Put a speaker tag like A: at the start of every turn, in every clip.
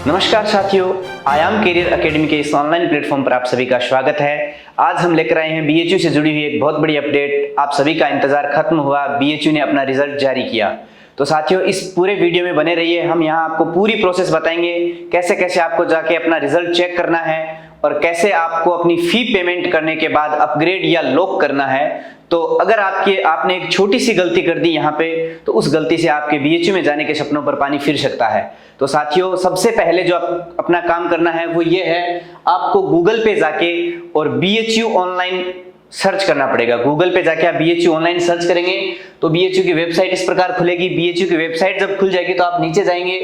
A: नमस्कार साथियों, आयाम कैरियर एकेडमी के इस ऑनलाइन प्लेटफॉर्म पर आप सभी का स्वागत है। आज हम लेकर आए हैं बीएचयू से जुड़ी हुई एक बहुत बड़ी अपडेट। आप सभी का इंतजार खत्म हुआ, बीएचयू ने अपना रिजल्ट जारी किया। तो साथियों, इस पूरे वीडियो में बने रहिए। हम यहाँ आपको पूरी प्रोसेस बताएंगे, कैसे कैसे आपको जाके अपना रिजल्ट चेक करना है और कैसे आपको अपनी फी पेमेंट करने के बाद अपग्रेड या लॉक करना है। तो अगर आपने एक छोटी सी गलती कर दी यहाँ पे, तो उस गलती से आपके बीएचयू में जाने के सपनों पर पानी फिर सकता है। तो साथियों, सबसे पहले जो अपना काम करना है वो ये है, आपको गूगल पे जाके और बीएचयू ऑनलाइन सर्च करना पड़ेगा। गूगल पे जाके आप बीएचयू ऑनलाइन सर्च करेंगे तो बीएचयू की वेबसाइट इस प्रकार खुलेगी। बीएचयू की वेबसाइट जब खुल जाएगी तो आप नीचे जाएंगे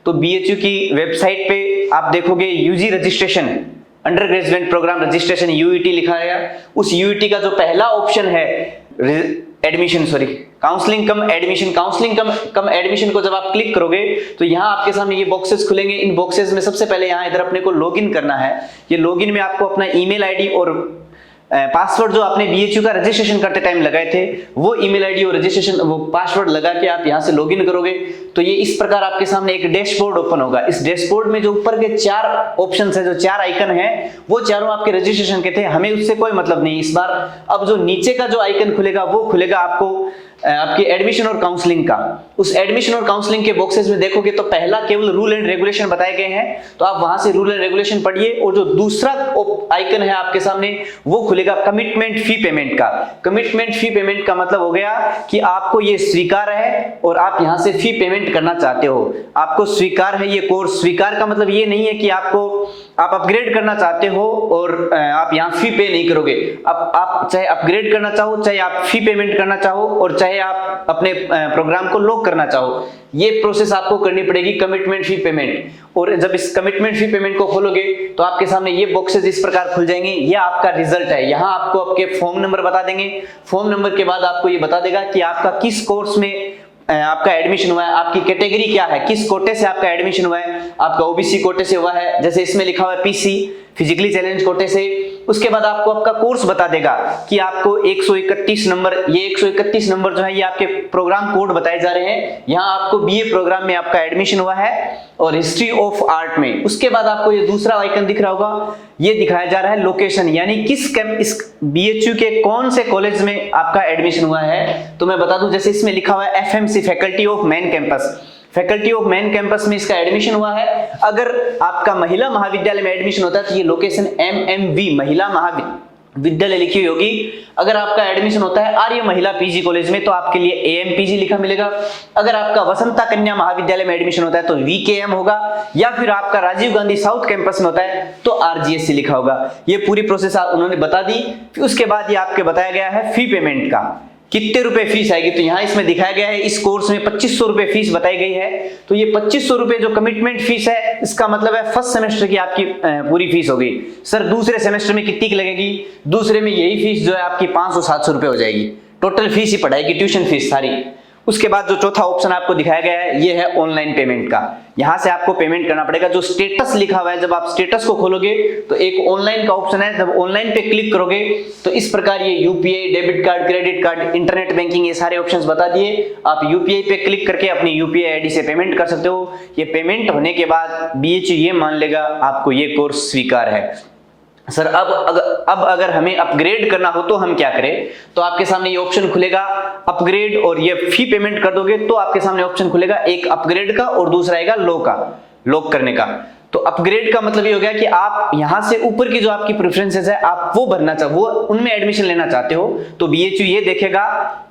A: तो बीएचयू की वेबसाइट पे आप देखोगे UG registration, undergraduate programme registration, UET लिखा है। उस यूईटी का जो पहला ऑप्शन है काउंसलिंग कम एडमिशन को जब आप क्लिक करोगे तो यहाँ आपके सामने ये बॉक्सेस खुलेंगे। इन बॉक्सेस में सबसे पहले यहाँ इधर अपने को लॉगिन करना है। ये लॉगिन में आपको अपना ईमेल आईडी और पासवर्ड जो आपने बीएचयू का रजिस्ट्रेशन करते टाइम लगाए थे वो ईमेल आईडी और रजिस्ट्रेशन वो पासवर्ड लगा के आप यहाँ से लॉगिन करोगे तो ये इस प्रकार आपके सामने एक डैशबोर्ड ओपन होगा। इस डैशबोर्ड में जो ऊपर के 4 ऑप्शंस है, जो 4 आइकन है, वो चारों आपके रजिस्ट्रेशन के थे। हमें उससे कोई मतलब नहीं इस बार। अब जो नीचे का जो आइकन खुलेगा वो खुलेगा आपको आपकी एडमिशन और काउंसलिंग का। उस एडमिशन और काउंसलिंग के बॉक्सेस में देखोगे तो पहला केवल रूल एंड रेगुलेशन बताए गए हैं, तो आप वहां से रूल एंड रेगुलेशन पढ़िए। और जो दूसरा आइकन है आपके सामने वो खुलेगा कमिटमेंट फी पेमेंट का। कमिटमेंट फी पेमेंट का मतलब हो गया कि आपको ये स्वीकार है और आप यहां से फी पेमेंट करना चाहते हो। आपको स्वीकार है ये कोर्स। स्वीकार का मतलब ये नहीं है कि आप अपग्रेड करना चाहते हो और आप यहाँ फी पे नहीं करोगे। अब आप चाहे अपग्रेड करना चाहो, चाहे आप फी पेमेंट करना चाहो और चाहे आप अपने प्रोग्राम को लॉक करना चाहो, ये प्रोसेस आपको करनी पड़ेगी, कमिटमेंट फी पेमेंट। और जब इस कमिटमेंट फी पेमेंट को खोलोगे तो आपके सामने ये बॉक्सेस इस प्रकार खुल जाएंगे। ये आपका रिजल्ट है। यहाँ आपको आपके फॉर्म नंबर बता देंगे। फॉर्म नंबर के बाद आपको ये बता देगा कि आपका किस कोर्स में आपका एडमिशन हुआ है, आपकी कैटेगरी क्या है, किस कोटे से आपका एडमिशन हुआ है। आपका ओबीसी कोटे से हुआ है, जैसे इसमें लिखा हुआ है पीसी, फिजिकली चैलेंज कोटे से। उसके बाद आपको आपका कोर्स बता देगा कि आपको 131 नंबर, ये 131 नंबर जो है ये आपके प्रोग्राम कोड बताए जा रहे हैं। यहाँ आपको बीए प्रोग्राम में आपका एडमिशन हुआ है और हिस्ट्री ऑफ आर्ट में। उसके बाद आपको ये दूसरा आइकन दिख रहा होगा, ये दिखाया जा रहा है लोकेशन, यानी इस बीएचयू के कौन से कॉलेज में आपका एडमिशन हुआ है। तो मैं बता दूं, जैसे इसमें लिखा हुआ है FMC, faculty of main campus. Faculty of main campus में इसका एडमिशन हुआ है। अगर आपका महिला महाविद्यालय में एडमिशन होता है तो ये लोकेशन एमएमवी महिला महाविद्यालय लिखी हुई होगी। अगर आपका एडमिशन होता है आर्य महिला पीजी कॉलेज में तो आपके लिए एएमपीजी लिखा मिलेगा। अगर आपका वसंता कन्या महाविद्यालय में एडमिशन होता है तो वीकेएम होगा, या फिर आपका राजीव गांधी साउथ कैंपस में होता है तो आरजीएससी लिखा होगा। ये पूरी प्रोसेस उन्होंने बता दी। फिर उसके बाद ये आपके बताया गया है फी पेमेंट का, कितने रुपए फीस आएगी। तो यहाँ इसमें दिखाया गया है इस कोर्स में 2500 रुपए फीस बताई गई है। तो ये 2500 रुपए जो कमिटमेंट फीस है, इसका मतलब है फर्स्ट सेमेस्टर की आपकी पूरी फीस होगी। सर दूसरे सेमेस्टर में कितनी की लगेगी? दूसरे में यही फीस जो है आपकी 500-700 रुपए हो जाएगी। टोटल फीस ही पढ़ाई की, ट्यूशन फीस सारी। उसके बाद जो चौथा ऑप्शन आपको दिखाया गया है ये है ऑनलाइन पेमेंट का। यहां से आपको पेमेंट करना पड़ेगा। जो स्टेटस लिखा हुआ है, जब आप स्टेटस को खोलोगे तो एक ऑनलाइन का ऑप्शन है। जब ऑनलाइन पे क्लिक करोगे तो इस प्रकार ये UPI, debit card, credit card, internet banking, ये सारे ऑप्शंस बता दिए। आप यूपीआई पे क्लिक करके अपनी यूपीआई आईडी से पेमेंट कर सकते हो। ये पेमेंट होने के बाद बीएचयू ये मान लेगा आपको ये कोर्स स्वीकार है। सर अब अगर हमें अपग्रेड करना हो तो हम क्या करें? तो आपके सामने ये ऑप्शन खुलेगा अपग्रेड, और ये फी पेमेंट कर दोगे तो आपके सामने ऑप्शन खुलेगा एक अपग्रेड का और दूसरा आएगा लॉक करने का। तो अपग्रेड का मतलब ये हो गया कि आप यहां से ऊपर की जो आपकी प्रेफरेंसेस है आप वो भरना चाहो, वो उनमें एडमिशन लेना चाहते हो तो बीएचयू ये देखेगा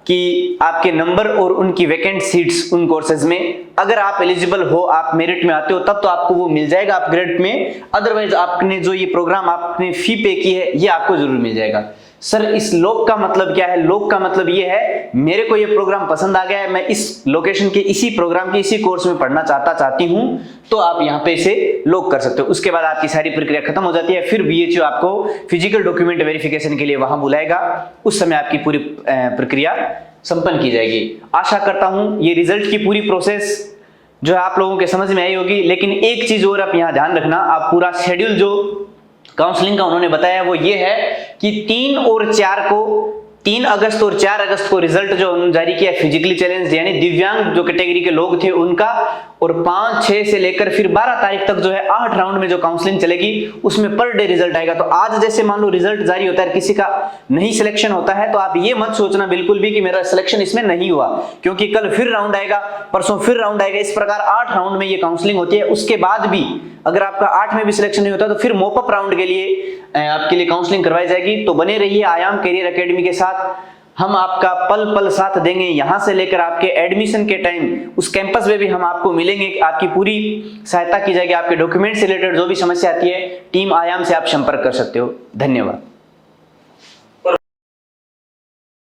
A: कि आपके नंबर और उनकी वैकेंट सीट्स उन कोर्सेज में, अगर आप एलिजिबल हो, आप मेरिट में आते हो, तब तो आपको वो मिल जाएगा अपग्रेड में। अदरवाइज आपने जो ये प्रोग्राम आपने फी पे की है ये आपको जरूर मिल जाएगा। सर इस लॉक का मतलब क्या है? लॉक का मतलब ये है, मेरे को ये प्रोग्राम पसंद आ गया है, मैं इस लोकेशन के इसी प्रोग्राम के इसी कोर्स में पढ़ना चाहती हूं, तो आप यहाँ पे इसे लॉक कर सकते हो। उसके बाद आपकी सारी प्रक्रिया खत्म हो जाती है। फिर बीएचयू आपको फिजिकल डॉक्यूमेंट वेरिफिकेशन के लिए वहां बुलाएगा। उस समय आपकी पूरी प्रक्रिया संपन्न की जाएगी। आशा करता हूं ये रिजल्ट की पूरी प्रोसेस जो है आप लोगों के समझ में आई होगी। लेकिन एक चीज और आप यहाँ ध्यान रखना, आप पूरा शेड्यूल जो काउंसलिंग का उन्होंने बताया वो ये है कि 3 और 4 को 3 अगस्त और 4 अगस्त को रिजल्ट जो उन्होंने जारी किया फिजिकली चैलेंज यानी दिव्यांग जो कैटेगरी के लोग थे उनका, और 5, 6 से लेकर फिर 12 तारीख तक जो है 8 राउंड में जो काउंसलिंग चलेगी उसमें पर डे रिजल्ट आएगा। तो आज जैसे मान लो रिजल्ट जारी होता है, किसी का नहीं सिलेक्शन होता है, तो आप ये मत सोचना बिल्कुल भी कि मेरा सिलेक्शन इसमें नहीं हुआ, क्योंकि कल फिर राउंड आएगा, परसों फिर राउंड आएगा। इस प्रकार 8 राउंड में ये काउंसलिंग होती है। उसके बाद भी अगर आपका 8 में भी सिलेक्शन नहीं होता तो फिर मॉपअप राउंड के लिए आपके लिए काउंसलिंग करवाई जाएगी। तो बने रहिए आयाम करियर एकेडमी के साथ, हम आपका पल पल साथ देंगे। यहां से लेकर आपके एडमिशन के टाइम उस कैंपस में भी हम आपको मिलेंगे, आपकी पूरी सहायता की जाएगी। आपके डॉक्यूमेंट से रिलेटेड जो भी समस्या आती है टीम आयाम से आप संपर्क कर सकते हो। धन्यवाद।